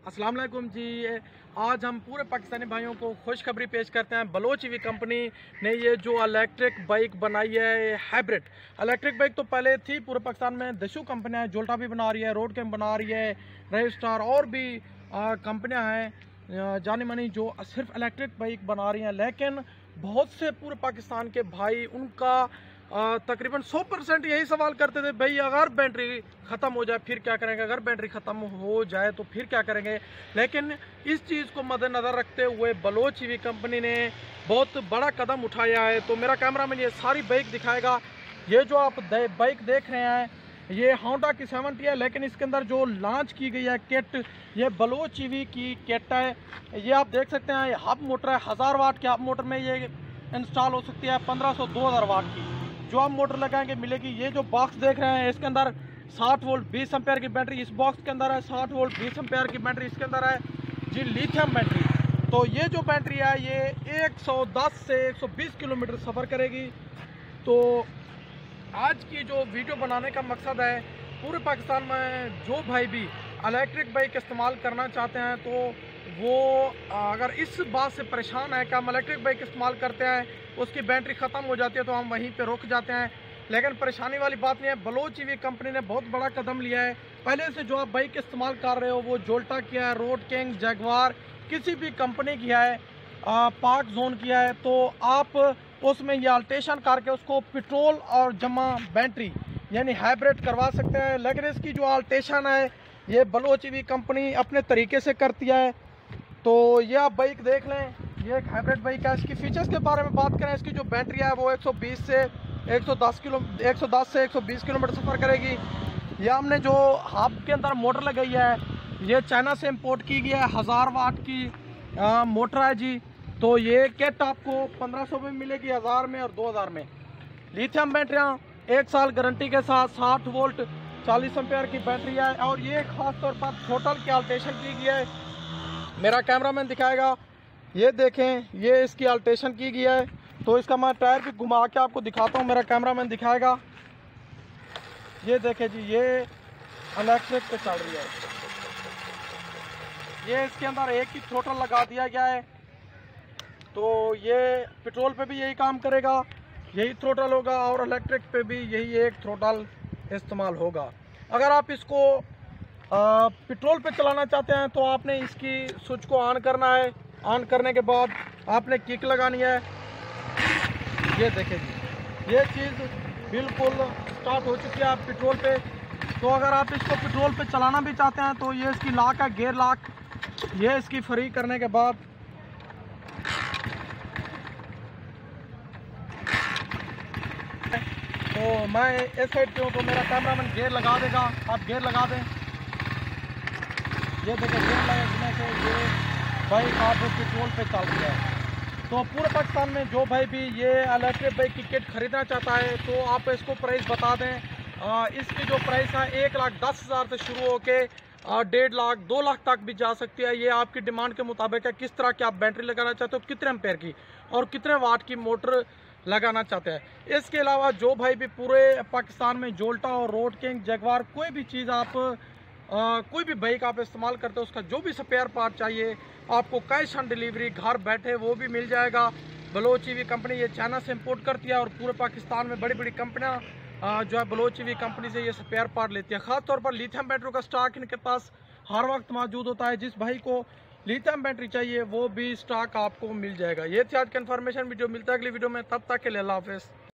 अस्सलाम वालेकुम जी। आज हम पूरे पाकिस्तानी भाइयों को खुशखबरी पेश करते हैं। बलोच ईवी कंपनी ने ये जो इलेक्ट्रिक बाइक बनाई है हाइब्रिड इलेक्ट्रिक बाइक, तो पहले थी पूरे पाकिस्तान में। दशू कंपनियां जोल्टा भी बना रही है, रोड कैम्प बना रही है, रेस्टार और भी कंपनियां हैं जानी मानी जो सिर्फ इलेक्ट्रिक बाइक बना रही हैं। लेकिन बहुत से पूरे पाकिस्तान के भाई उनका तकरीबन 100% यही सवाल करते थे, भाई अगर बैटरी ख़त्म हो जाए फिर क्या करेंगे, अगर बैटरी ख़त्म हो जाए तो फिर क्या करेंगे। लेकिन इस चीज़ को मद्देनज़र रखते हुए बलोच ईवी कंपनी ने बहुत बड़ा कदम उठाया है। तो मेरा कैमरामैन ये सारी बाइक दिखाएगा। ये जो आप बाइक देख रहे हैं ये होंडा की 70 है, लेकिन इसके अंदर जो लॉन्च की गई है किट, ये बलोच ईवी की किट है। ये आप देख सकते हैं, ये हब मोटर है, 1000 वाट के हब मोटर में ये इंस्टॉल हो सकती है। 1500-2000 वाट की जो आप मोटर लगाएंगे मिलेगी। ये जो बॉक्स देख रहे हैं इसके अंदर 60 वोल्ट 20 एम्पेयर की बैटरी इस बॉक्स के अंदर है। 60 वोल्ट 20 एम्पेयर की बैटरी इसके अंदर है जी, लिथियम बैटरी। तो ये जो बैटरी है ये 110 से 120 किलोमीटर सफ़र करेगी। तो आज की जो वीडियो बनाने का मकसद है, पूरे पाकिस्तान में जो भाई भी इलेक्ट्रिक बाइक इस्तेमाल करना चाहते हैं तो वो अगर इस बात से परेशान है कि हम इलेक्ट्रिक बाइक इस्तेमाल करते हैं उसकी बैटरी ख़त्म हो जाती है तो हम वहीं पे रुक जाते हैं। लेकिन परेशानी वाली बात नहीं है, बलोच ईवी कंपनी ने बहुत बड़ा कदम लिया है। पहले से जो आप बाइक इस्तेमाल कर रहे हो वो जोल्टा किया है, रोड किंग, जगवार, किसी भी कंपनी किया है, पार्क जोन किया है, तो आप उसमें ये अल्टेशन करके उसको पेट्रोल और जमा बैटरी यानी हाइब्रिड करवा सकते हैं। लेकिन इसकी जो अल्टेशन है ये बलोच ईवी कंपनी अपने तरीके से करती है। तो ये आप बाइक देख लें, ये एक हाइब्रिड बाइक है। इसकी फीचर्स के बारे में बात करें, इसकी जो बैटरी है वो 120 से 120 किलोमीटर सफ़र करेगी। ये हमने जो हब के अंदर मोटर लगाई है ये चाइना से इंपोर्ट की गई है, 1000 वाट की मोटर है जी। तो ये किट आपको 1500 में मिलेगी, 1000 में और 2000 में। लिथियम बैटरियाँ 1 साल गारंटी के साथ, 60 वोल्ट 40 एम्पेयर की बैटरी है। और ये खास तौर पर थ्रोटल की अल्टेशन की गई है, मेरा कैमरामैन दिखाएगा। ये देखें, ये इसकी अल्टेशन की गई है। तो इसका मैं टायर भी घुमा के आपको दिखाता हूँ, मेरा कैमरामैन दिखाएगा। ये देखें जी, ये इलेक्ट्रिक पे चल रही है। ये इसके अंदर एक ही थ्रोटल लगा दिया गया है, तो ये पेट्रोल पे भी यही काम करेगा, यही थ्रोटल होगा, और इलेक्ट्रिक पे भी यही एक थ्रोटल इस्तेमाल होगा। अगर आप इसको पेट्रोल पे चलाना चाहते हैं तो आपने इसकी स्विच को ऑन करना है। ऑन करने के बाद आपने किक लगानी है। ये देखें जी, ये चीज़ बिल्कुल स्टार्ट हो चुकी है आप पेट्रोल पे। तो अगर आप इसको पेट्रोल पे चलाना भी चाहते हैं तो ये इसकी लॉक है, गियर लॉक। ये इसकी फ्री करने के बाद तो मैं इस साइड पे हूँ तो मेरा कैमरामैन गियर लगा देगा, आप गियर लगा दें। ये देखिए गियर लगने से ये बाइक आप पेट्रोल पे चल रही है। तो पूरे पाकिस्तान में जो भाई भी ये इलेक्ट्रिक बाइक की किट खरीदना चाहता है तो आप इसको प्राइस बता दें। इसकी जो प्राइस है 1,10,000 से शुरू होके 1.5 लाख 2 लाख तक भी जा सकती है। ये आपकी डिमांड के मुताबिक है, किस तरह की आप बैटरी लगाना चाहते हो, कितने एम्पेयर की और कितने वाट की मोटर लगाना चाहते हैं। इसके अलावा जो भाई भी पूरे पाकिस्तान में जोल्टा और रोड किंग, जगवार, कोई भी चीज़ आप कोई भी बाइक आप इस्तेमाल करते हो उसका जो भी स्पेयर पार्ट चाहिए आपको कैश ऑन डिलीवरी घर बैठे वो भी मिल जाएगा। बलोच ईवी कंपनी ये चाइना से इंपोर्ट करती है और पूरे पाकिस्तान में बड़ी बड़ी कंपनियां जो है बलोच ईवी कंपनी से ये स्पेयर पार्ट लेती है। ख़ासतौर पर लिथियम बैटरी का स्टॉक इनके पास हर वक्त मौजूद होता है। जिस भाई को लिथियम बैटरी चाहिए वो भी स्टॉक आपको मिल जाएगा। ये थी आज की इन्फॉर्मेशन वीडियो, मिलता है अगली वीडियो में, तब तक के लिए अल्लाह हाफ़िज़।